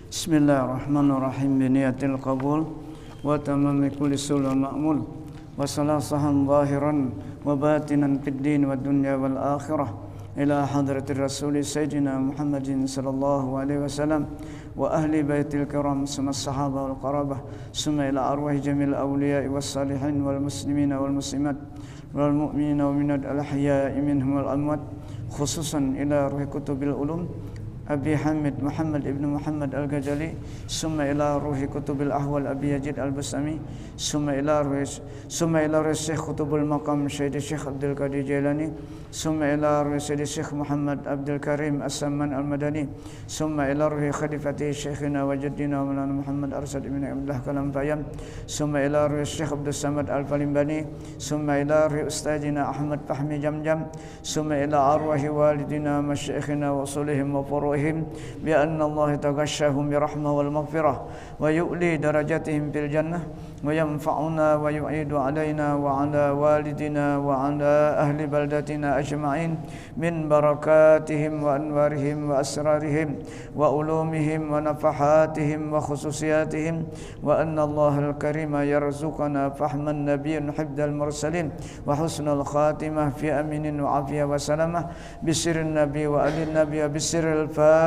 Bismillahirrahmanirrahim. Biniyatil qabul wa tamami kulli sulul ma'mul wa salasahan zahiran wa batinan fid din wa dunya wal akhirah ila hadratir rasul sayyidina Muhammadin sallallahu alaihi wasallam wa ahli baitil kiram summa sahabah wal qarabah summa ila arwah jamil awliya was salihin wal muslimina wal muslimat wal mu'minina wa minal ahya'i minhum wal amwat khususan ila ruhi kutubil ulum Abi Hamid Muhammad ibn Muhammad Al-Ghazali summa ila ruhi kutubil ahwal Abi Yazid Al-Bustami summa ila ruhi Syekh Kutubul Maqam Syekh Abdul Qadir Jailani summa ila ruhi Syekh Muhammad Abdul Karim As-Samman Al-Madani summa ila ruhi Khalifati Syekhina wa Jaddina wa Maulana Muhammad Arsad ibn Abdullah Kalam Fayam summa ila ruhi Syekh Abdul Samad Al-Falimbani summa ila ruhi Ustadina Ahmad Fahmi Jamjam summa ila arwahi walidina masyayikhina wa usulihim wa furu'ihim بأن الله تغشاهم برحمة والمغفرة ويؤلي درجاتهم في الجنة وينفعنا ويعيد علينا وعلى والدنا وعلى أهل بلدتنا أجمعين من بركاتهم وأنوارهم وأسرارهم وعلومهم ونفحاتهم وخصوصياتهم وأن الله الكريم يرزقنا فهم النبي حفظ المرسلين وحسن الخاتمة في أمين وعافية وسلامة بسر النبي وآل النبي بسر الفاتحة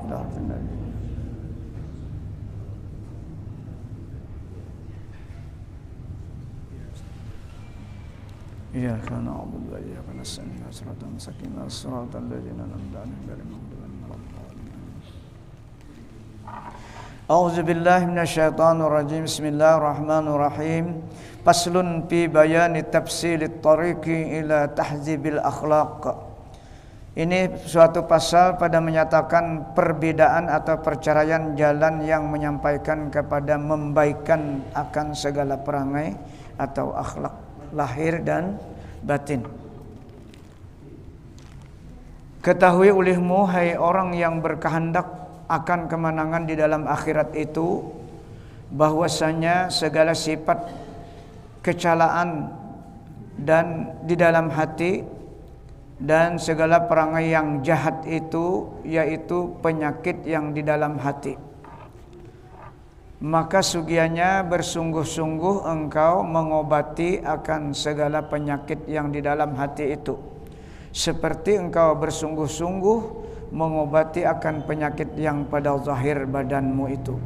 إلى حضرة النبي. إياك نعبد وإياك نستعين صراط المستقيم صراط الذين أنعمت عليهم غير المغضوب عليهم ولا الضالين. أعوذ بالله من الشيطان الرجيم. بسم الله الرحمن الرحيم. Faslun fi bayani tafsilit tariqi ila tahzibil akhlaq. Ini suatu pasal pada menyatakan perbedaan atau perceraian jalan yang menyampaikan kepada membaikan akan segala perangai atau akhlak lahir dan batin. Ketahui olehmu hai orang yang berkehendak akan kemenangan di dalam akhirat itu, bahwasanya segala sifat kecelaan dan di dalam hati dan segala perangai yang jahat itu yaitu penyakit yang di dalam hati. Maka sugianya bersungguh-sungguh engkau mengobati akan segala penyakit yang di dalam hati itu, seperti engkau bersungguh-sungguh mengobati akan penyakit yang pada zahir badanmu itu.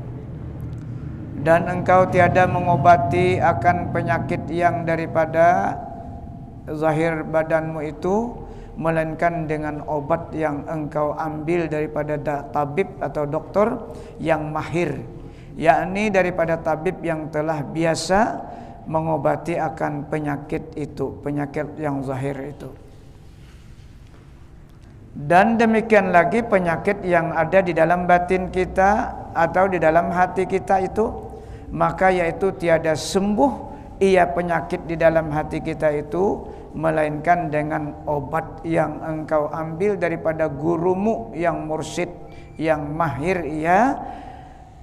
Dan engkau tiada mengobati akan penyakit yang daripada zahir badanmu itu melainkan dengan obat yang engkau ambil daripada tabib atau dokter yang mahir, yakni daripada tabib yang telah biasa mengobati akan penyakit itu, penyakit yang zahir itu. Dan demikian lagi penyakit yang ada di dalam batin kita atau di dalam hati kita itu, maka yaitu tiada sembuh ia penyakit di dalam hati kita itu melainkan dengan obat yang engkau ambil daripada gurumu yang mursyid, yang mahir ia,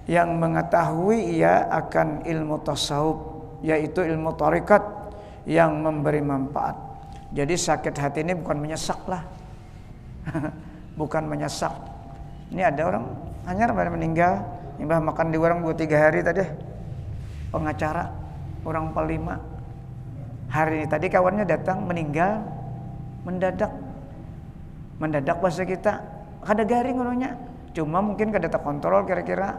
yang mengetahui ia akan ilmu tasawuf, yaitu ilmu tarikat yang memberi manfaat. Jadi sakit hati ini bukan menyesak lah. Bukan menyesak. Ini ada orang hanya pada meninggal, imbah makan di warung 2-3 hari tadi. Pengacara orang Palima. Hari ini tadi kawannya datang meninggal mendadak. Mendadak bahasa kita. Kada garing orangnya. Cuma mungkin kada terkontrol kira-kira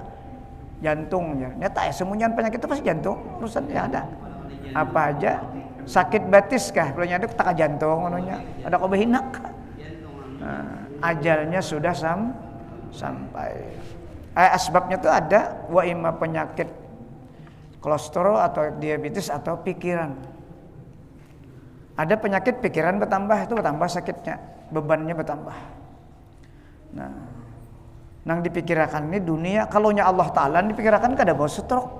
jantungnya. Nyata semuanya penyakit itu pasti jantung, urusannya ada. Apa aja sakit batis kah? Kalau nyaduk tak jantung orangnya. Ada kobehinak. Nah, ajalnya sudah sampai. Asbabnya itu ada wa imma penyakit kolesterol atau diabetes atau pikiran. Ada penyakit pikiran bertambah, itu bertambah sakitnya, bebannya bertambah. Nah, nang dipikirkan ini dunia, kalau nya Allah Ta'ala dipikirkan kada bawa stroke.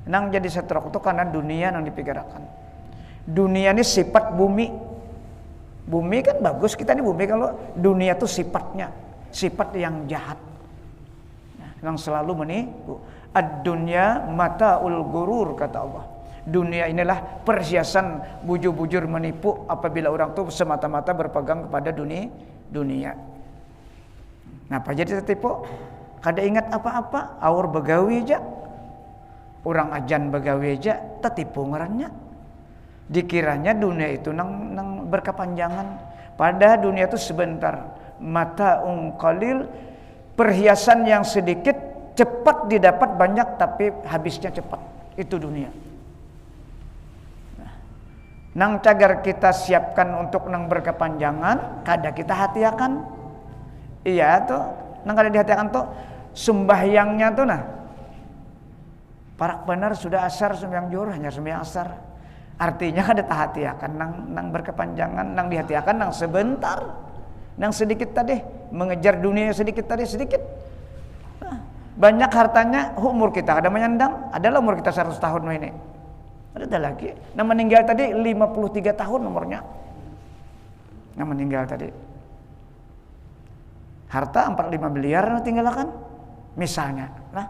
Nang jadi stroke itu karena dunia nang dipikirkan. Dunia ini sifat bumi. Bumi kan bagus, kita di bumi, kalau dunia itu sifatnya, sifat yang jahat. Nah, yang selalu menipu. Ad-dunya mata'ul gurur, kata Allah. Dunia inilah perhiasan bujur-bujur menipu apabila orang tuh semata-mata berpegang kepada dunia. Napa jadi tertipu? Kada ingat apa-apa, aur begawi aja. Orang ajan begawi aja tertipu ngarannya. Dikiranya dunia itu nang berkepanjangan. Pada dunia itu sebentar. Mata qalil, perhiasan yang sedikit, cepat didapat banyak tapi habisnya cepat. Itu dunia. Nang cagar kita siapkan untuk nang berkepanjangan, kada kita hatiakan. Iya tuh, nang kada dihatiakan tuh sembahyangnya tuh nah. Parak benar sudah asar sembahyang zuhur hanya sembahyang asar. Artinya kada tahatiakan nang berkepanjangan, nang dihatiakan nang sebentar. Nang sedikit tadi, mengejar dunia sedikit tadi sedikit. Nah, banyak hartanya umur kita ada menyandang, adalah umur kita 100 tahun ini. Ada lagi. Nah meninggal tadi 53 tahun umurnya. Nah meninggal tadi. Harta 45 miliar tinggalkan. Misalnya. Nah,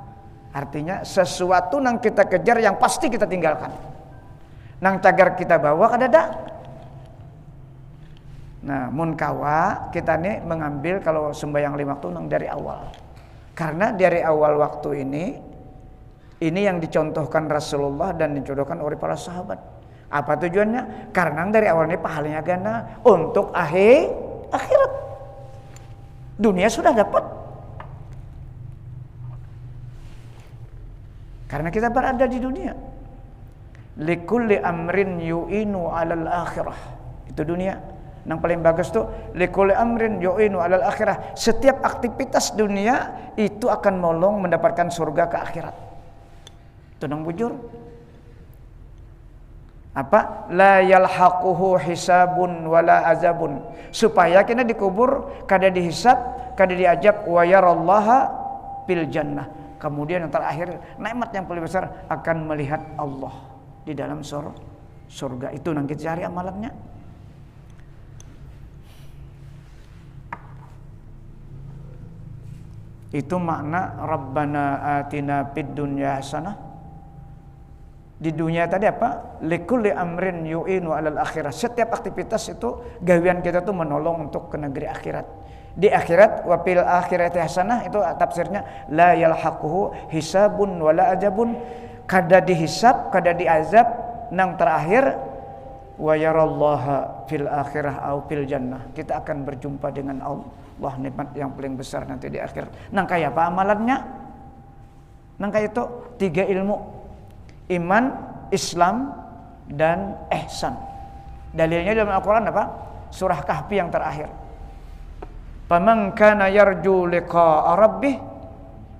artinya sesuatu yang kita kejar yang pasti kita tinggalkan. Nang cagar kita bawa kadada. Nah, mun kawa kita nih mengambil kalau sembahyang 5 waktu nang dari awal. Karena dari awal waktu ini yang dicontohkan Rasulullah dan dicontohkan oleh para sahabat. Apa tujuannya? Karena dari awalnya pahalanya ganda untuk akhirat. Dunia sudah dapat. Karena kita berada di dunia. Likulli amrin yu'inu 'alal akhirah. Itu dunia. Yang paling bagus tuh likulli amrin yu'inu 'alal akhirah. Setiap aktivitas dunia itu akan menolong mendapatkan surga ke akhirat. Tunang bujur. Apa? La yalhaquhu hisabun wala azabun. Supaya kita dikubur kada dihisab, kada diajab wa yarallaha fil jannah. Kemudian yang terakhir, nikmat yang paling besar akan melihat Allah di dalam surga. Itu nang kita cari amalannya. Itu makna Rabbana atina fid dunya hasanah. Di dunia tadi apa? Likulli amrin yu'inu 'alal akhirah. Setiap aktivitas itu gawean kita tuh menolong untuk ke negeri akhirat. Di akhirat wa fil akhirati hasanah itu tafsirnya la yalhaquhu hisabun wala ajabun. Kada dihisab, kada diazab. Nang terakhir wa yarallaha fil akhirah au fil jannah. Kita akan berjumpa dengan Allah, nikmat yang paling besar nanti di akhirat. Nang kaya apa amalannya? Nang kaya itu 3 ilmu. Iman, Islam, dan ihsan. Dalilnya dalam Al-Quran apa? Surah Kahfi yang terakhir. Faman kana yarju liqa'a rabbih,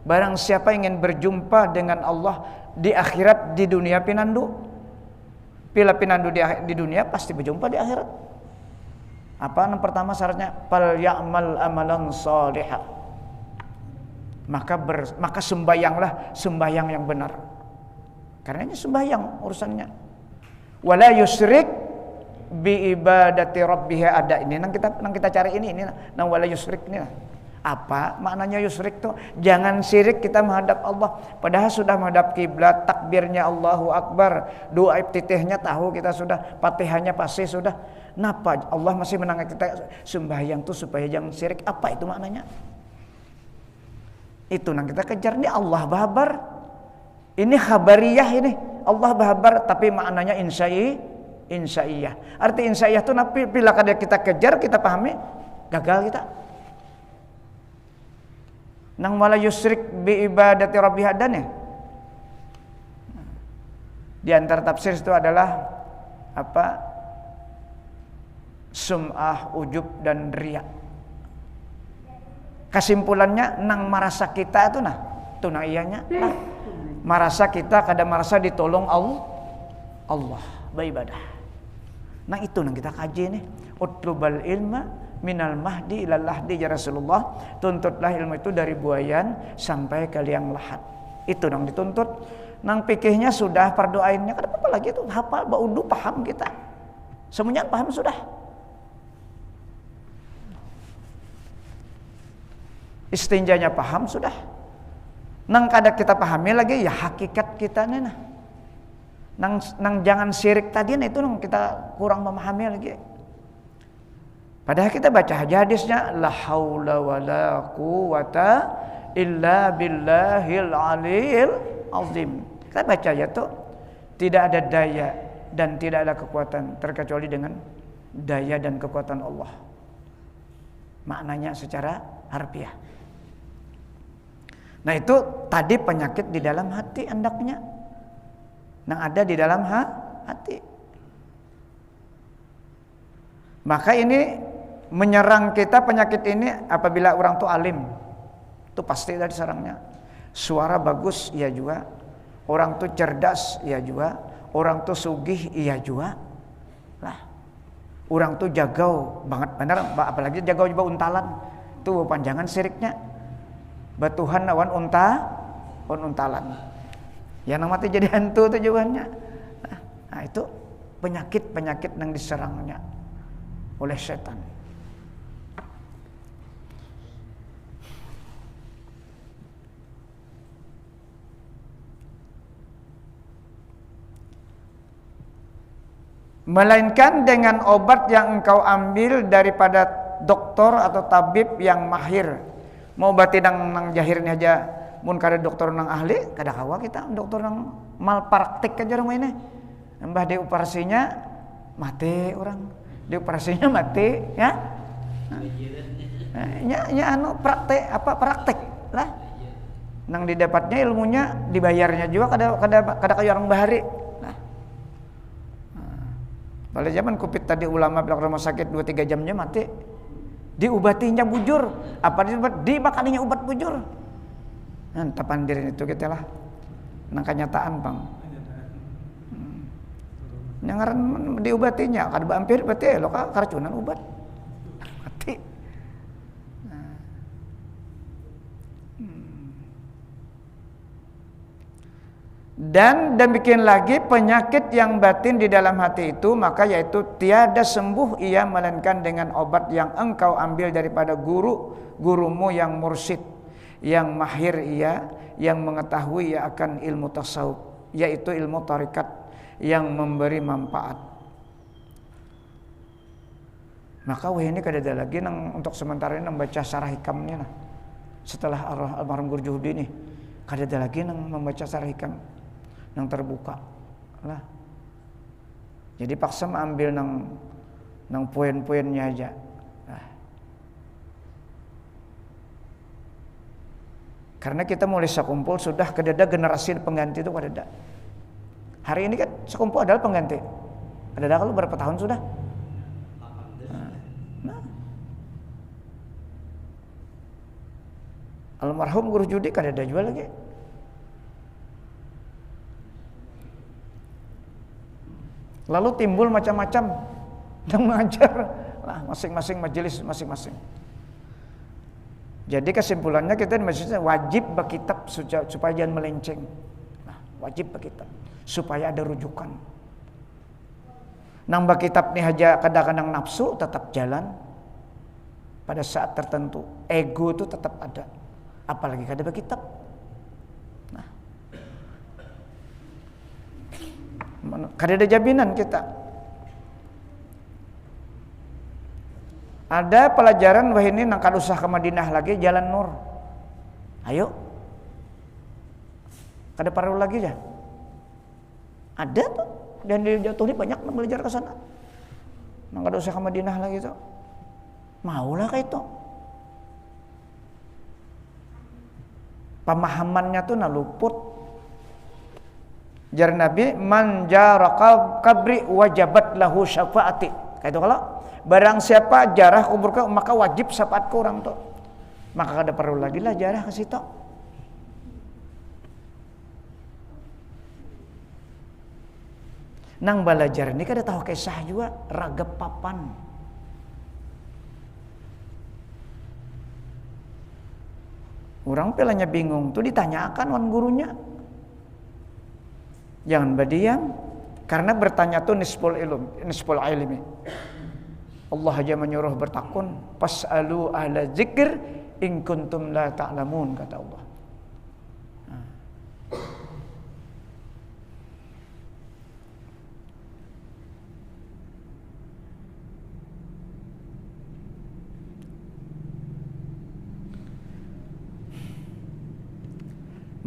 barang siapa ingin berjumpa dengan Allah di akhirat, di dunia pinandu. Bila pinandu di dunia pasti berjumpa di akhirat. Apa yang pertama syaratnya? Fal ya'mal amalan salihah. Maka sembayanglah sembayang yang benar. Karena ini sembahyang urusannya. Wala yusyrik bi ibadati rabbih, ada ini nang kita cari ini nang wala yusyrik ini. Apa maknanya yusyrik tuh? Jangan syirik kita menghadap Allah. Padahal sudah menghadap kiblat, takbirnya Allahu Akbar, doa iftitihnya tahu kita sudah, Fatihahnya pasti sudah. Napa Allah masih menangani kita sembahyang tuh supaya jangan syirik? Apa itu maknanya? Itu nang kita kejar nih Allah bahabar. Ini khabariyah ini. Allah bahabar tapi maknanya insya'iyah. Arti insya'iyah itu napi bila kita kejar, kita pahami, gagal kita. Nang wala yusyrik bi ibadati rabbih dan ya. Di antara tafsir itu adalah apa? Sum'ah, ujub dan riya. Kesimpulannya nang marasa kita itu itu nang iyanya. Marasa kita kadang marasa ditolong Allah beribadah. Nah itu yang kita kaji nih. Utlubal ilma minal mahdi ilal lahdi ya Rasulullah. Tuntutlah ilmu itu dari buayan sampai ke liang lahat. Itu yang dituntut. Nang pikirnya sudah, perdoainnya kada apa lagi itu hafal baudu paham kita. Semuanya paham sudah. Istinjanya paham sudah. Nang kada kita pahami lagi ya hakikat kita nah. Nang jangan syirik tadi itu kita kurang memahami lagi. Padahal kita baca hadisnya la haula wala quwata illa billahil aliyil azim. Kita baca ya tuh tidak ada daya dan tidak ada kekuatan terkecuali dengan daya dan kekuatan Allah. Maknanya secara harfiah. Nah itu tadi penyakit di dalam hati hendaknya. Yang ada di dalam hati. Maka ini menyerang kita penyakit ini apabila orang tuh alim. Itu pasti dari sarangnya. Suara bagus iya juga. Orang tuh cerdas iya juga. Orang tuh sugih iya juga. Lah. Orang tuh jagau banget benar, apalagi jagau juga untalan. Tuh panjangan siriknya. Batuhan lawan untalan. Yang namanya jadi hantu tujuannya. Nah itu penyakit-penyakit yang diserangnya oleh setan. Melainkan dengan obat yang engkau ambil daripada dokter atau tabib yang mahir. Mau obati nang jahirnya aja mun kada dokter nang ahli, kada kawa kita dokter nang malpraktik aja rumah ini. Mbah di operasinya mati orang. Di operasinya mati ya. Nya praktek lah. Nang didapatnya ilmunya dibayarnya juga kada kayak orang bahari. Pada zaman Covid tadi ulama bilang rumah sakit 2-3 jamnya mati. Diubatinya bujur. Apa dibakaninya ubat bujur. Nah, tapandirin itu kita lah. Nang kenyataan bang. Nyangaran diubatinya. Kada hampir berarti lo karacunan ubat. Mati. Dan demikian lagi penyakit yang batin di dalam hati itu maka yaitu tiada sembuh ia melainkan dengan obat yang engkau ambil daripada gurumu yang mursyid, yang mahir ia, yang mengetahui ia akan ilmu tasawuf, yaitu ilmu tarikat yang memberi manfaat. Maka ini kada ada lagi untuk sementara ini membaca sarah hikamnya nah. Setelah almarhum Guru Juhudi ini kada ada lagi membaca sarah hikam yang terbuka lah. Jadi paksa ambil nang poin-poinnya aja. Nah. Karena kita mulai sekumpul sudah kedada generasi pengganti itu kedada. Hari ini kan sekumpul adalah pengganti. Kedada kalau berapa tahun sudah? Nah. Almarhum Guru Judi kedada juga lagi. Lalu timbul macam-macam yang mengajar lah masing-masing majelis masing-masing. Jadi kesimpulannya kita maksudnya wajib berkitab supaya jangan melenceng. Nah, wajib berkitab supaya ada rujukan. Nang berkitab nih aja kadang-kadang nafsu tetap jalan pada saat tertentu. Ego itu tetap ada. Apalagi kada berkitab. Kada ada jaminan kita. Ada pelajaran wah ini nang kada usah ke Madinah lagi jalan nur. Ayo. Kada perlu lagi ya. Ada tuh dan di Jawa Turi banyak yang belajar ke sana. Nang kada usah ke Madinah lagi tuh. Maulah kayak itu. Pemahamannya tuh naluput. Jar Nabi man jara qabri wajabat lahu syafaati. Kayak itu kalau barang siapa jarah kuburku maka wajib syafaat ke orang tuh. Maka kada perlu lagi lah jarah ke situ. Nang belajar ini kada tahu kisah juga ragap papan. Orang pelanya bingung tuh ditanyakan wan gurunya. Jangan berdiam karena bertanya tuh nisful ilmi. Allah aja menyuruh bertakun, fasalu ahla zikr in kuntum la ta'lamun kata Allah.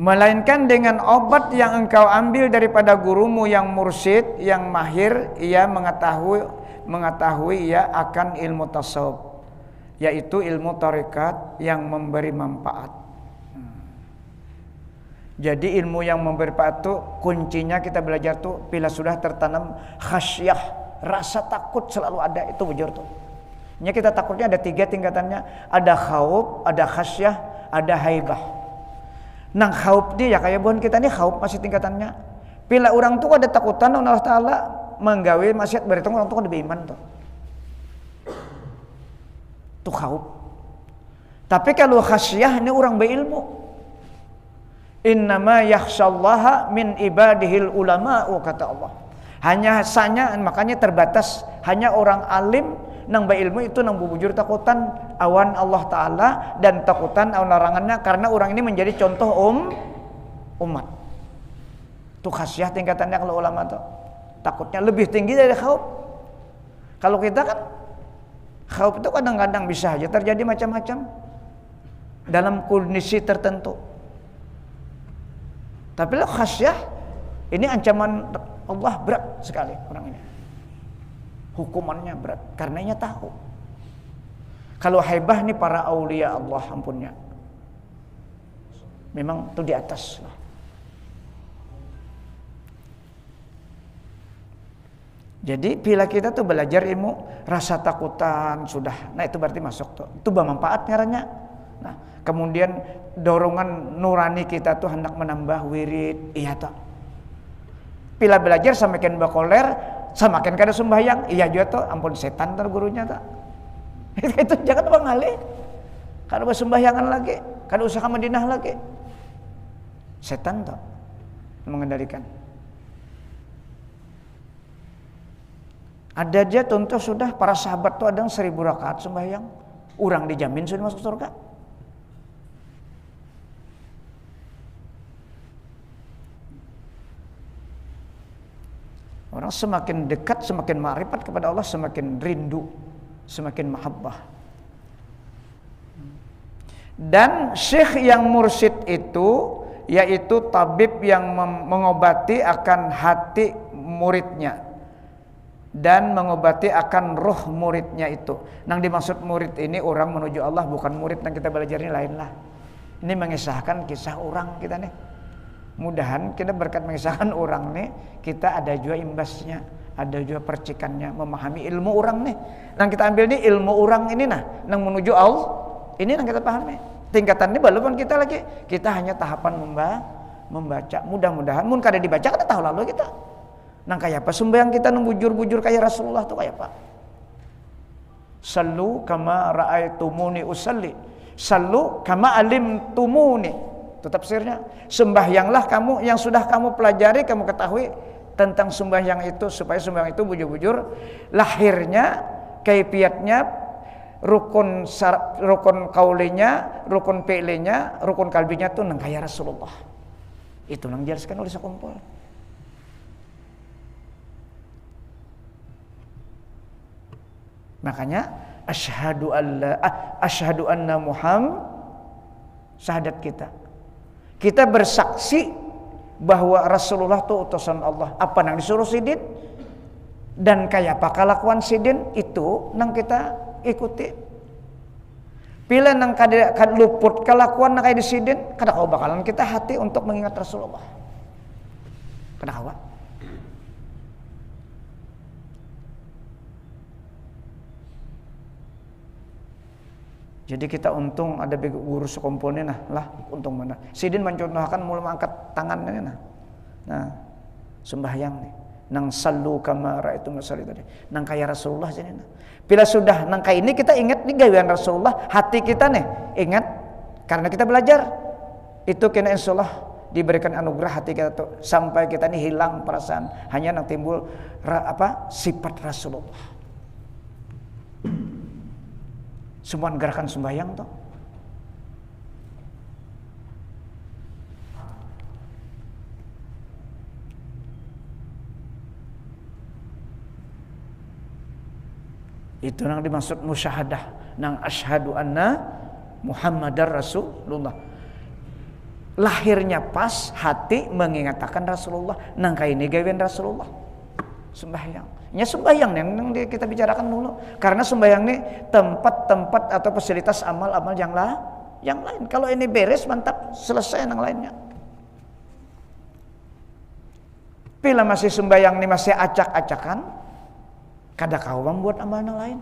melainkan dengan obat yang engkau ambil daripada gurumu yang mursyid, yang mahir, ia mengetahui ia akan ilmu tasawuf, yaitu ilmu tarekat yang memberi manfaat. Jadi ilmu yang memberi manfaat itu kuncinya kita belajar tuh bila sudah tertanam khasyah, rasa takut selalu ada, itu bujur tuh. Nya kita takutnya ada 3 tingkatannya, ada khauf, ada khasyah, ada haibah. Nang khauf dia ya kayak bukan kita nih khauf masih tingkatannya. Bila orang tuh ada takutan Allah Taala menggawe maksiat berhitung orang tuh ada beriman tuh. Tuh khauf. Tapi kalau khasyah ini orang berilmu. Innama yakhsyallaha min ibadihil ulama, kata Allah. Hanya makanya terbatas hanya orang alim nang berilmu itu nang bubujur takutan awan Allah Ta'ala dan takutan awan larangannya, karena orang ini menjadi contoh umat. Itu khasyah tingkatannya kalau ulama tuh. Takutnya lebih tinggi dari khauf. Kalau kita kan khauf itu kadang-kadang bisa aja terjadi macam-macam dalam kondisi tertentu. Tapi lo khasyah ini ancaman Allah berat sekali orang ini. Hukumannya berat karenanya tahu. Kalau haibah nih para aulia Allah ampunnya, memang tuh di atas lah. Jadi bila kita tuh belajar ilmu rasa takutan sudah, nah itu berarti masuk tuh, itu bermanfaat ngarannya. Nah kemudian dorongan nurani kita tuh hendak menambah wirid, iya tuh. Bila belajar semakin bakoler, semakin kada sembahyang, iya juga tuh, ampun setan tuh gurunya tuh. Itu jangan bang Ali, kada bersembahyangan lagi, kada usaha Madinah lagi. Setan tuh mengendalikan. Ada aja contoh sudah para sahabat tuh ada 1000 rakaat sembahyang, orang dijamin sudah masuk surga. Orang semakin dekat, semakin ma'rifat kepada Allah, semakin rindu, semakin mahabbah. Dan syekh yang mursyid itu yaitu tabib yang mengobati akan hati muridnya dan mengobati akan roh muridnya itu. Nang dimaksud murid ini orang menuju Allah, bukan murid yang kita belajar ini lain lah. Ini mengisahkan kisah orang kita nih. Mudahan kita berkat mengisahkan orang nih, kita ada juga imbasnya, ada juga percikannya, memahami ilmu orang nih. Nang kita ambil nih ilmu orang ini nah, nang menuju Allah, ini nang kita pahami. Tingkatan ini belum kita lagi, kita hanya tahapan membaca. Mudah-mudahan mun kada dibaca kada tahu lalu kita. Nang kayak apa sembahyang kita nang bujur-bujur kayak Rasulullah tuh kayak apa? Sallu kama ra'aitumuni usalli. Sallu kama alimtumuni. Itu tafsirnya. Sembahyanglah kamu yang sudah kamu pelajari, kamu ketahui tentang sembahyang itu, supaya sembahyang itu bujur-bujur lahirnya, kaifiatnya, rukun kaulinya, rukun fi'linya, rukun kalbinya tuh nang kaya Rasulullah. Itu nang dijelaskan oleh sekumpul. Makanya asyhadu anna Muhammad, syahadat kita bersaksi bahwa Rasulullah itu utusan Allah. Apa nang disuruh sidin dan kayak apa kelakuan sidin itu nang kita ikuti. Bila nang kada luput kelakuan nang kayak disidin, kada kau bakalan kita hati untuk mengingat Rasulullah. Kada kawa. Jadi kita untung ada guru sekomponen lah untung mana. Sidin mencontohkan mulai angkat tangannya nah sembahyang nih. Nang sallu kama ra'aitum usalli tadi. Nang kaya Rasulullah jadi nah. Bila sudah nang kaya ini kita ingat nih gayaan Rasulullah, hati kita nih ingat karena kita belajar. Itu kena insyaallah diberikan anugerah hati kita tuh sampai kita nih hilang perasaan hanya nang timbul sifat Rasulullah. Semua gerakan sembahyang tuh. Itu yang dimaksud musyahadah, nang asyhadu anna Muhammadar Rasulullah. lahirnya pas, hati mengingatkan Rasulullah. Nangka ini gawean Rasulullah. Sembahyang. Nya sembahyang yang kita bicarakan dulu. Karena sembahyang ini tempat-tempat atau fasilitas amal-amal yang lain. Kalau ini beres mantap, selesai yang lainnya. Bila masih sembahyang ini masih acak-acakan, kada kawam buat amal yang lain.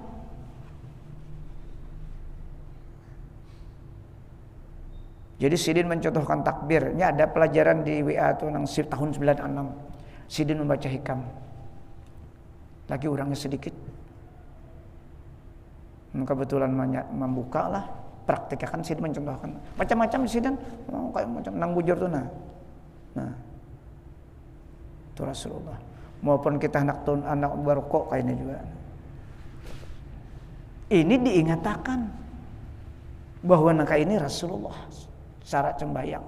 Jadi Sidin mencontohkan takbirnya, ada pelajaran di WA tuh nang tahun 96. Sidin membaca hikam. Lagi orangnya sedikit. Kebetulan membuka lah, praktikkan Sidin mencontohkan. Macam-macam Sidin, kayak macam nang bujur tuh nah. Itu Rasulullah. Maupun kita anak baru kok kayaknya juga. Ini diingatkan bahwa nangka ini Rasulullah. Syarat sembahyang.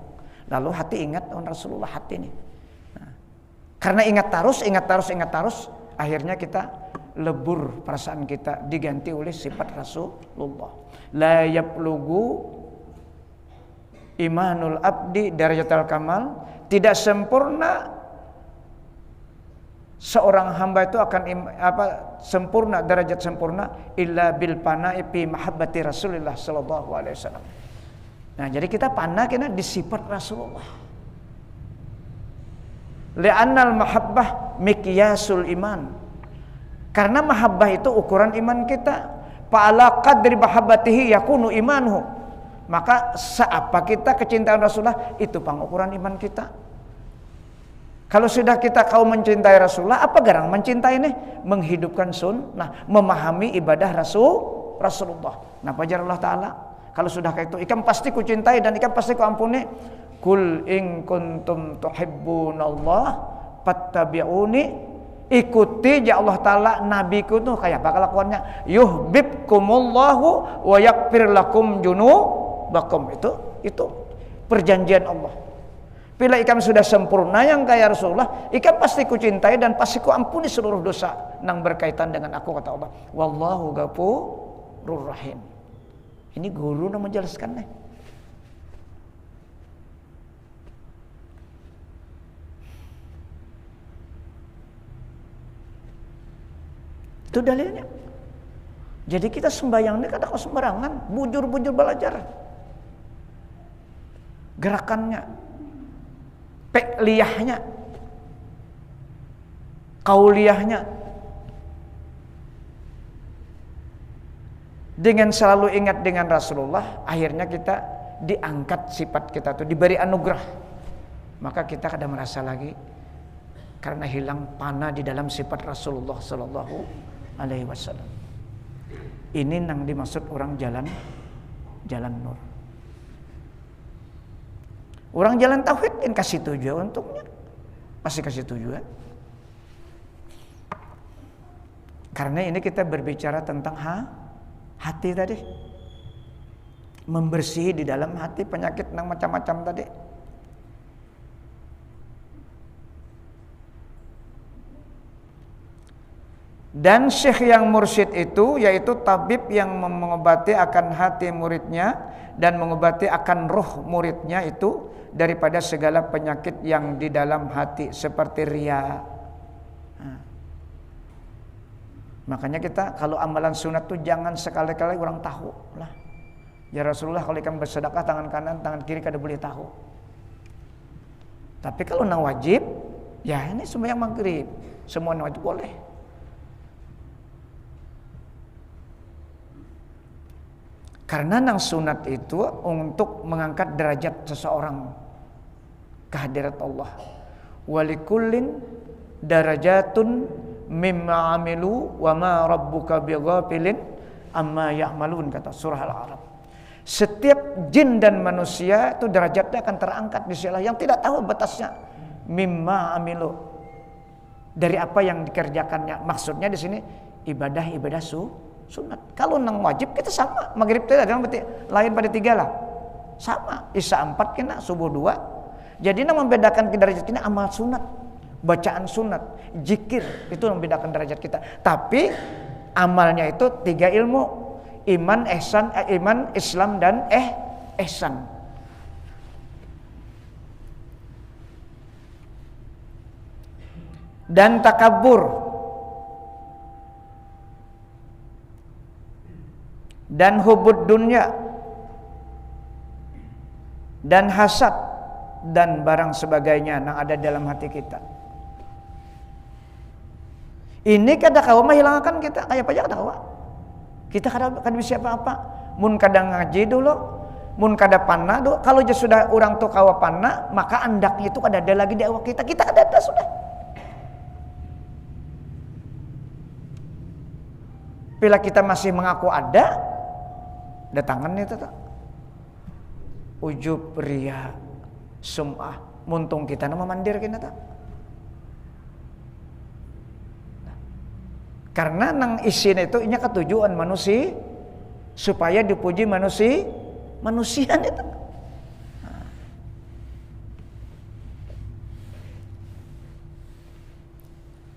Lalu hati ingat Rasulullah hati ini. Karena ingat terus, akhirnya kita lebur perasaan kita diganti oleh sifat Rasulullah. La yablugu imanul abdi darajatul kamal, tidak sempurna seorang hamba itu akan sempurna, derajat sempurna illa bil pana'i fi mahabbati Rasulillah sallallahu alaihi wasallam. Nah, jadi kita pandang kena di sifat Rasulullah. Li'annal mahabbah miqyasul iman. Karena mahabbah itu ukuran iman kita. Fa'ala qadri mahabbatihi yakunu imanuhu. Maka seapa kita kecintaan Rasulullah, itu pengukuran iman kita. Kalau sudah kita kau mencintai Rasulullah, apa garang mencintai ini? Menghidupkan sunnah, memahami ibadah Rasulullah. Nah, pajar Allah Ta'ala. Kalau sudah kayak itu, ikan pasti ku cintai dan ikan pasti ku ampuni. Kul in kuntum tuhibbunallah fattabi'uni, ikuti ya Allah Ta'ala nabiku tuh kayak apa kelakuannya, yuhibbukumullahu wa yaghfir lakum junubakum. Itu perjanjian Allah. Bila ikan sudah sempurna yang kayak Rasulullah, ikan pasti ku cintai dan pasti ku ampuni seluruh dosa yang berkaitan dengan aku, kata Allah. Wallahu ghafurur rahim. Ini guru yang menjelaskan nih. Itu dalilnya. Jadi kita sembahyang ini kadang sembarangan, bujur-bujur belajar. Gerakannya, pekliyahnya, kauliyahnya. Dengan selalu ingat dengan Rasulullah, akhirnya kita diangkat sifat kita tuh, diberi anugerah. Maka kita kadang merasa lagi karena hilang panah di dalam sifat Rasulullah sallallahu alaihi wasallam. Ini yang dimaksud orang jalan nur. Orang jalan tauhid kan kasih tujuan untuknya. Pasti kasih tujuan. Karena ini kita berbicara tentang hati tadi, membersihi di dalam hati penyakit yang macam-macam tadi. Dan syekh yang mursyid itu yaitu tabib yang mengobati akan hati muridnya dan mengobati akan roh muridnya itu daripada segala penyakit yang di dalam hati seperti riya. Makanya kita kalau amalan sunat tuh jangan sekali-kali orang tahu lah. Ya Rasulullah kalau ikan bersedekah tangan kanan, tangan kiri kada boleh tahu. Tapi kalau nang wajib, ya ini sembahyang maghrib, semua nang wajib boleh. Karena nang sunat itu untuk mengangkat derajat seseorang ke hadirat Allah. Walikullin darajatun mimma amilu wa ma rabbuka bighafilin amma ya'malun, kata surah Al-A'raf. Setiap jin dan manusia itu derajatnya akan terangkat di sisi Allah yang tidak tahu batasnya. Mimma amilu, dari apa yang dikerjakannya. Maksudnya di sini ibadah sunat. Kalau nang wajib kita sama, maghrib tidak ada berarti lain pada 3 lah. Sama, isya 4 kena, subuh 2. Jadi nang membedakan derajat kita amal sunat, bacaan sunat, zikir, itu membedakan derajat kita. Tapi amalnya itu 3 ilmu: iman, ihsan, iman, Islam dan ihsan. dan takabur dan hubud dunya dan hasad dan barang sebagainya yang ada dalam hati kita. Ini kada kawa menghilangkan kita, kayak apa aja kada kawa. Kita kada bisa apa-apa. Mun kada ngaji dulu, mun kada panah dulu. Kalau sudah orang tu kawa panah, maka andaknya itu kada ada lagi di awak kita. Kita kada ada sudah. Bila kita masih mengaku ada, datangan itu tak. Ujub, ria, sum'ah, muntung kita nama mandir kita tak. Karena nang isin itu inya ketujuan manusia supaya dipuji manusia itu.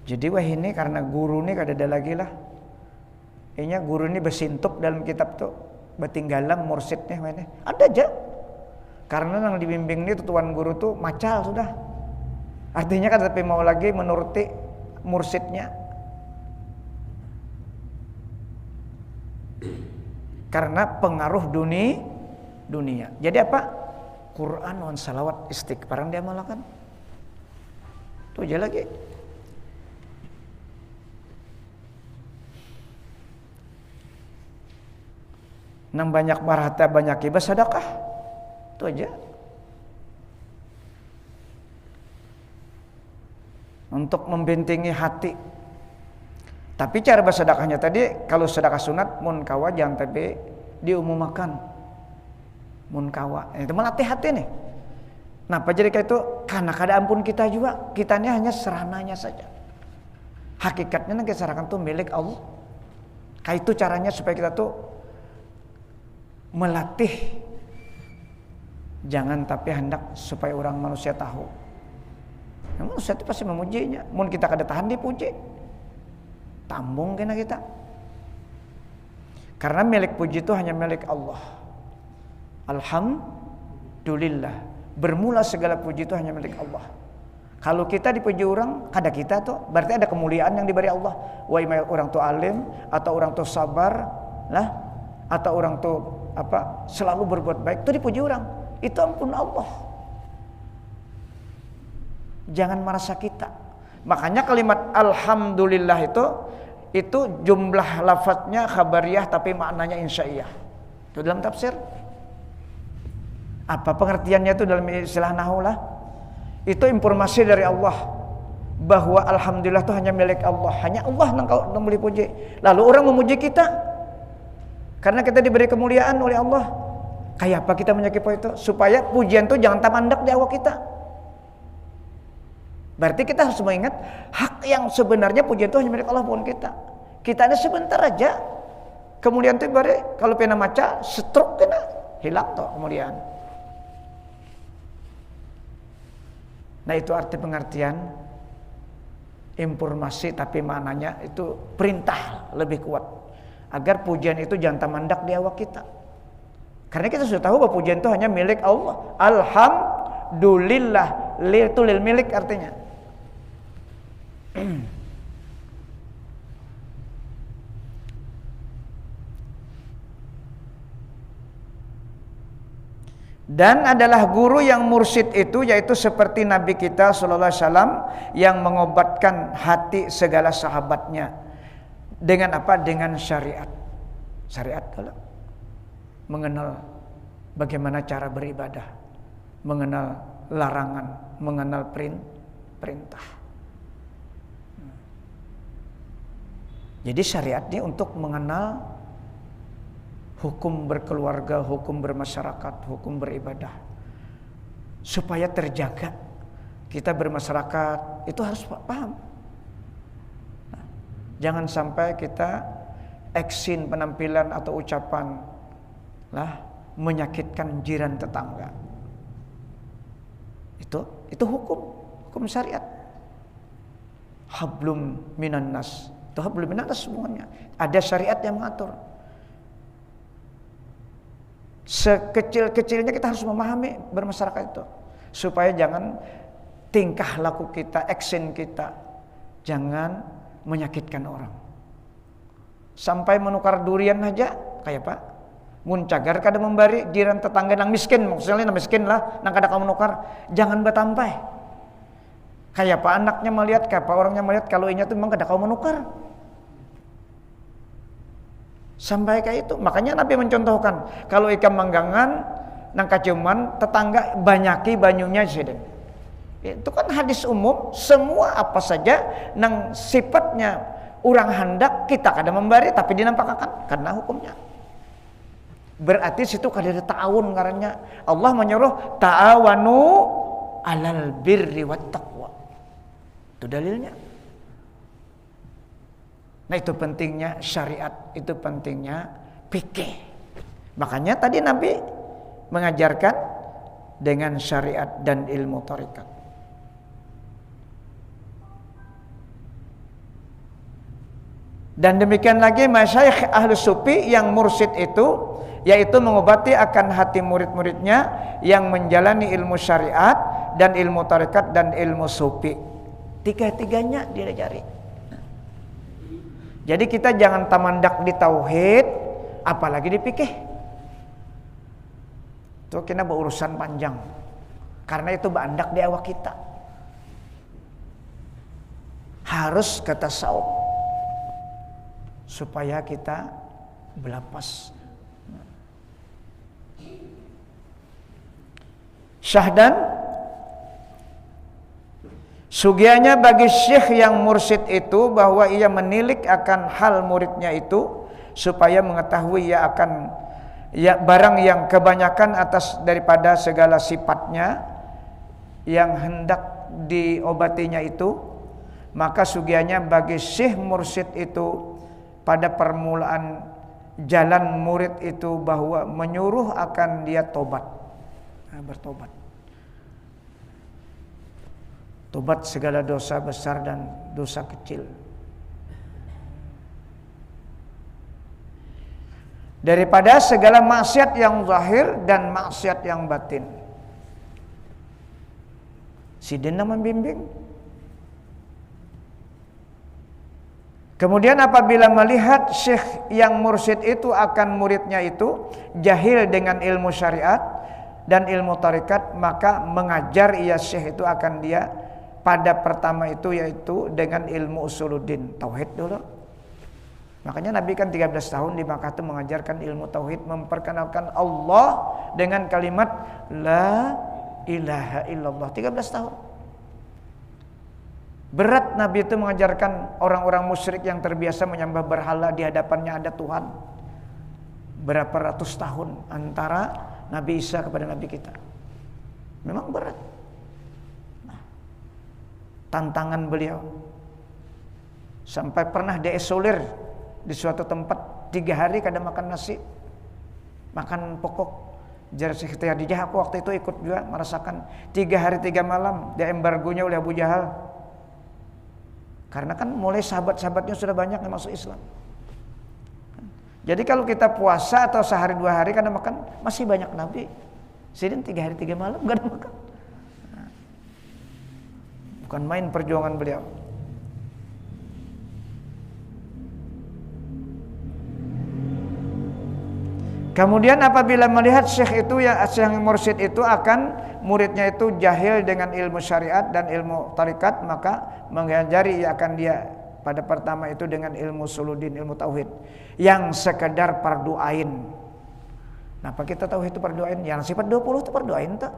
Jadi wah ini karena guru ini kada ada lagi lah. Inya guru ini bersintup dalam kitab tuh, betinggalan mursidnya ini ada aja. Karena yang dibimbing ini tuan guru tuh macal sudah. Artinya kan tapi mau lagi menuruti mursidnya. Karena pengaruh dunia. Jadi apa? Quran wan salawat istighfaran dia malakan. Tuh aja lagi. Nang banyak harta banyak hibah sedekah. Itu aja. Untuk membentengi hati. Tapi cara bersedekahnya tadi, kalau sedekah sunat mun kawa jangan tapi diumumkan. Mun kawa. Itu melatih hati nih. Nah, jadi kayak itu karena kada ampun kita juga, kitanya hanya serananya saja. Hakikatnya nanti serahkan tuh milik Allah. Kayak itu caranya supaya kita tuh melatih, jangan tapi hendak supaya orang manusia tahu. Manusia itu pasti memujinya. Mun kita kada tahan dipuji, tambung kena kita. Karena milik puji itu hanya milik Allah. Alhamdulillah, bermula segala puji itu hanya milik Allah. Kalau kita dipuji orang, kada kita tuh berarti ada kemuliaan yang diberi Allah. Wa orang tuh alim atau orang tuh sabar, lah, atau orang tuh selalu berbuat baik, itu dipuji orang. Itu ampun Allah. Jangan merasa kita. Makanya kalimat alhamdulillah itu jumlah lafadznya khabariyah tapi maknanya insya'iyah. Itu dalam tafsir. Apa pengertiannya itu dalam istilah nahwu lah? Itu informasi dari Allah bahwa alhamdulillah itu hanya milik Allah. Hanya Allah yang boleh puji. Lalu orang memuji kita karena kita diberi kemuliaan oleh Allah. Kayak apa kita menyakipo itu? Supaya pujian itu jangan tamandak di awak kita. Berarti kita harus mengingat hak yang sebenarnya pujian itu hanya milik Allah, bukan kita. Kita ada sebentar aja. Kemudian itu bare kalau pena maca stroke kena hilang toh kemudian. Nah, itu arti pengertian informasi tapi maknanya itu perintah lebih kuat. Agar pujian itu jangan tamandak di awak kita. Karena kita sudah tahu bahwa pujian itu hanya milik Allah. Alhamdulillah, itu lil milik artinya. Dan adalah guru yang mursyid itu yaitu seperti Nabi kita sallallahu alaihi wasallam yang mengobatkan hati segala sahabatnya. Dengan apa? Dengan syariat. Syariat kalau mengenal bagaimana cara beribadah, mengenal larangan, mengenal perintah. Jadi syariat ini untuk mengenal hukum berkeluarga, hukum bermasyarakat, hukum beribadah. Supaya terjaga. Kita bermasyarakat itu harus paham. Jangan sampai kita eksin penampilan atau ucapan lah menyakitkan jiran tetangga. Itu hukum syariat. Hablum minan nas. Itu hablum minan nas semuanya. Ada syariat yang mengatur. Sekecil-kecilnya kita harus memahami bermasyarakat itu supaya jangan tingkah laku kita, eksin kita jangan menyakitkan orang. Sampai menukar durian aja kayak Pak muncagar kada membari jiran tetangga nang miskin, maksudnya nang miskin lah nang kada kamu nukar, jangan batampai. Kayak Pak anaknya melihat, kayak Pak orangnya melihat kalau inya tuh memang kada kamu menukar. Sampai kayak itu. Makanya Nabi mencontohkan kalau ikan manggangan nang kacuman tetangga banyaki banyunya seden. Itu kan hadis umum, semua apa saja nang sifatnya orang hendak kita kada memberi tapi dinampakkan karena hukumnya. Berarti situ kada ada ta'awun karena Allah menyuruh ta'awanu alal birri wat taqwa. Itu dalilnya. Nah itu pentingnya syariat, itu pentingnya fikih. Makanya tadi Nabi mengajarkan dengan syariat dan ilmu tarekat. Dan demikian lagi masyayikh ahli sufi yang mursyid itu yaitu mengobati akan hati murid-muridnya yang menjalani ilmu syariat dan ilmu tarekat dan ilmu sufi. Tiga-tiganya diajari. Jadi kita jangan tamandak di tauhid apalagi di fikih. Itu kena berurusan panjang. Karena itu bandak di awak kita. Harus ke tasawuf supaya kita belapas. Syahdan sugianya bagi syekh yang mursyid itu bahwa ia menilik akan hal muridnya itu supaya mengetahui ia akan barang yang kebanyakan atas daripada segala sifatnya yang hendak diobatinya itu, maka sugianya bagi syekh mursyid itu pada permulaan jalan murid itu bahwa menyuruh akan dia tobat, bertobat. Tobat segala dosa besar dan dosa kecil. Daripada segala maksiat yang zahir dan maksiat yang batin. Sidina membimbing. Kemudian apabila melihat syekh yang mursyid itu akan muridnya itu jahil dengan ilmu syariat dan ilmu tarekat, maka mengajar ia syekh itu akan dia pada pertama itu yaitu dengan ilmu usuluddin, tauhid dulu. Makanya Nabi kan 13 tahun di Makkah itu mengajarkan ilmu tauhid, memperkenalkan Allah dengan kalimat la ilaha illallah 13 tahun. Berat Nabi itu mengajarkan orang-orang musyrik yang terbiasa menyembah berhala di hadapannya ada Tuhan. Berapa ratus tahun antara Nabi Isa kepada Nabi kita. Memang berat. Nah, tantangan beliau. Sampai pernah diisolir di suatu tempat 3 hari kada makan nasi. Makan pokok. Jar Syekh Khadijah, aku waktu itu ikut juga merasakan 3 hari 3 malam diembargonya oleh Abu Jahal. Karena kan mulai sahabat-sahabatnya sudah banyak yang masuk Islam. Jadi kalau kita puasa atau sehari 2 hari karena makan, masih banyak Nabi. Sidin 3 hari 3 malam gak ada makan. Bukan main perjuangan beliau. Kemudian apabila melihat syekh itu yang syekh mursyid itu akan muridnya itu jahil dengan ilmu syariat dan ilmu tarikat, maka mengajari ia akan dia pada pertama itu dengan ilmu usuluddin, ilmu tauhid yang sekedar fardu ain. Nah, apa kita tahu itu fardu ain? Yang sifat 20 itu fardu ain tak?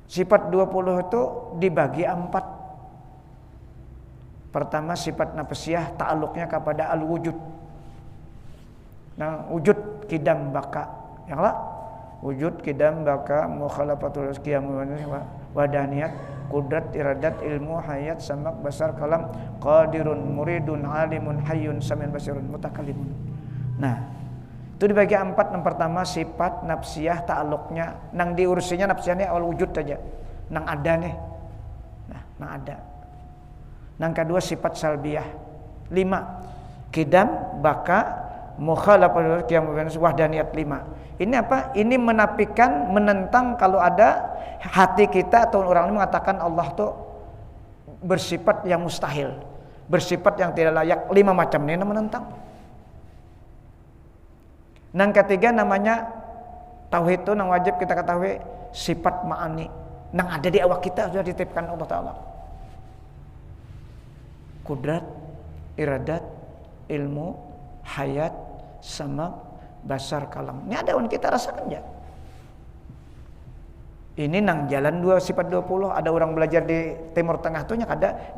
Sifat 20 itu dibagi 4. Pertama sifat nafsiyah ta'alluqnya kepada al-wujud. Nah, wujud kidam baka. Yang lah wujud kidam baka mukhalafatul qiyam wadaniyat qudrat iradat ilmu hayat samak basar kalam qadirun muridun alimun hayyun samin basirun mutakallimun. Nah, itu dibagi 4. Yang pertama sifat nafsiyah ta'alluqnya nang diurusinya nafsiyahnya al-wujud saja. Nang ada nih. Nah, nang ada. Yang kedua sifat salbiyah 5. Kidam, baka, Mukhalafatul qiyam wahdaniyat 5. Ini apa? Ini menafikan, menentang kalau ada hati kita atau orang lain mengatakan Allah tuh bersifat yang mustahil, bersifat yang tidak layak. 5 macam ini menentang. Yang ketiga namanya tauhid itu yang wajib kita ketahui sifat ma'ani yang ada di awak kita sudah dititipkan Allah Ta'ala. Kudrat, iradat, ilmu, hayat, sama basar, kalam. Ini ada yang kita rasakan ya. Ini nang jalan 2 sifat 20. Ada orang belajar di Timur Tengah tuh ada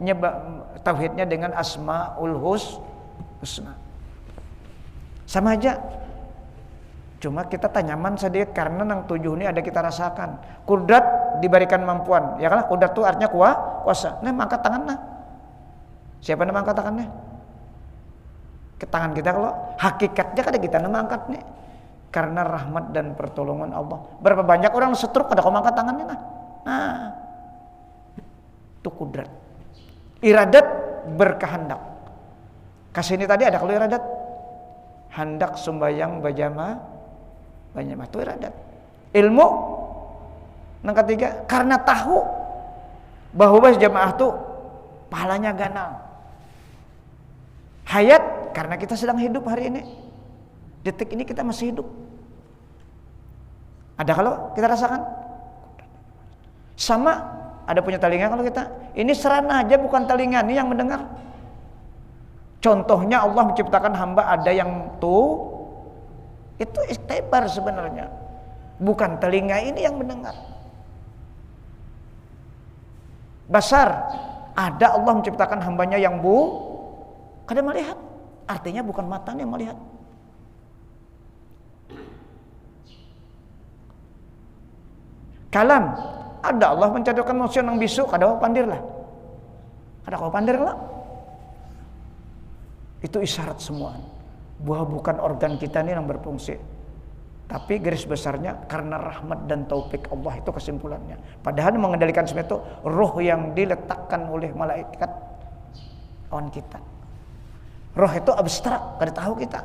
tauhidnya dengan asmaul husna. Sama aja. Cuma kita tanyaman sedikit karena nang 7 ini ada kita rasakan. Kudrat diberikan mampuan. Ya kan? Kudrat itu artinya kuasa. Nah, angkat tangan nah. Siapa nama angkat tangannya? Ke tangan kita kalau hakikatnya kada kita nama angkat nih. Karena rahmat dan pertolongan Allah. Berapa banyak orang setruk kada kau angkat tangannya nah. Nah. Itu kudrat. Iradat berkehendak. Kasih ini tadi ada kalau iradat. Hendak sembayang bajama banyak itu iradat. Ilmu yang ketiga karena tahu bahwa jamaah itu pahalanya ganal. Hayat karena kita sedang hidup hari ini. Detik ini kita masih hidup. Ada kalau kita rasakan? Sama ada punya telinga kalau kita. Ini serana aja bukan telinga ini yang mendengar. Contohnya Allah menciptakan hamba ada yang tuh itu istighfar sebenarnya. Bukan telinga ini yang mendengar. Basar ada Allah menciptakan hambanya yang kada melihat. Artinya bukan matanya yang melihat. Kalam ada Allah menciptakan manusia yang bisu kada kau pandir lah. Kada kau pandir lah. Itu isyarat semua bahwa bukan organ kita ini yang berfungsi, tapi garis besarnya karena rahmat dan taufik Allah, itu kesimpulannya. Padahal mengendalikan semua itu roh yang diletakkan oleh malaikat on kita. Roh itu abstrak, kada tahu kita.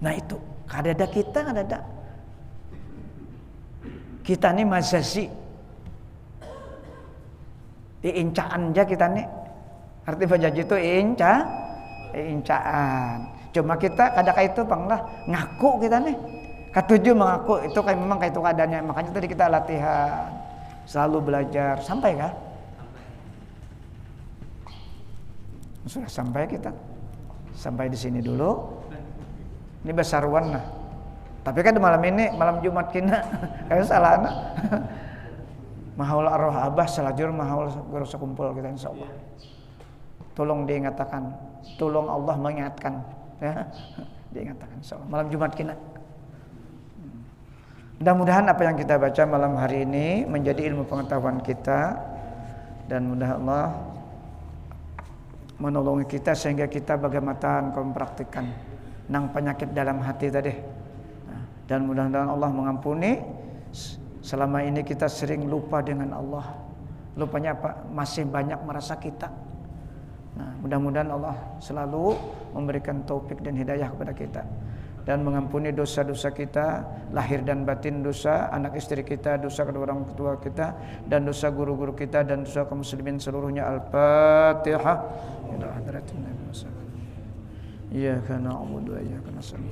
Nah itu kada ada kita, kada ada kita ini mazazi. Incaan aja kita nih. Arti bajaji itu incaan. Cuma kita kadang itu panglah ngaku kita nih. Ketujuh mengaku itu kayak memang kayak itu keadaannya. Makanya tadi kita latihan, selalu belajar sampai kah? Sudah sampai kita. Sampai di sini dulu. Ini besaruan nah. Tapi kan malam ini malam Jumat kina kayak salah nah. Mahaul arwah abah selajur mahaul guru sekumpul kita insyaallah. Tolong diingatkan, tolong Allah mengingatkan ya. Diingatkan insyaallah malam Jumat kina. Mudah-mudahan apa yang kita baca malam hari ini menjadi ilmu pengetahuan kita dan mudah Allah menolongi kita sehingga kita bagaimana mempraktikkan nang penyakit dalam hati tadi. Dan mudah-mudahan Allah mengampuni. Selama ini kita sering lupa dengan Allah. Lupanya apa? Masih banyak merasa kita. Nah, mudah-mudahan Allah selalu memberikan taufik dan hidayah kepada kita dan mengampuni dosa-dosa kita, lahir dan batin dosa, anak istri kita, dosa kedua orang tua kita, dan dosa guru-guru kita, dan dosa kaum muslimin seluruhnya. Al-Fatihah. Ila hadratin Nabi sallallahu alaihi wasallam. Iyyaka na'budu wa iyyaka nasta'in.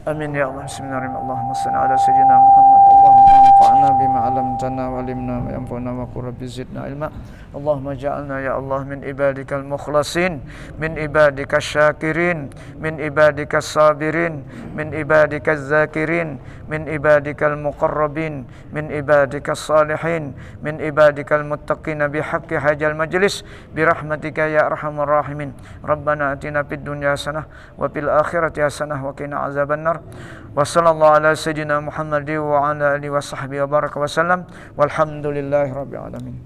Amin ya Allah. Bismillahirrahmanirrahim. Allahumma shalli ala sayyidina Muhammad. Allahumma anfa'na bima 'allamtana wa 'allimna ma yanfa'una wa qur rabbi zidna ilma. Allahumma ja'alna ya Allah min ibadikal mukhlasin, min ibadikal syakirin, min ibadikal sabirin, min ibadikal zakirin, min ibadikal muqarrabin, min ibadikal salihin, min ibadikal muttaqin bihaqqi hajal majlis birahmatika ya arhamar rahimin. Rabbana atina fid dunya hasanah wa fil akhirati hasanah wa qina azabannar. Wa sallallahu ala sayyidina Muhammad wa ala alihi wa sahbihi wa baraka wa sallam. Walhamdulillahi rabbil alamin.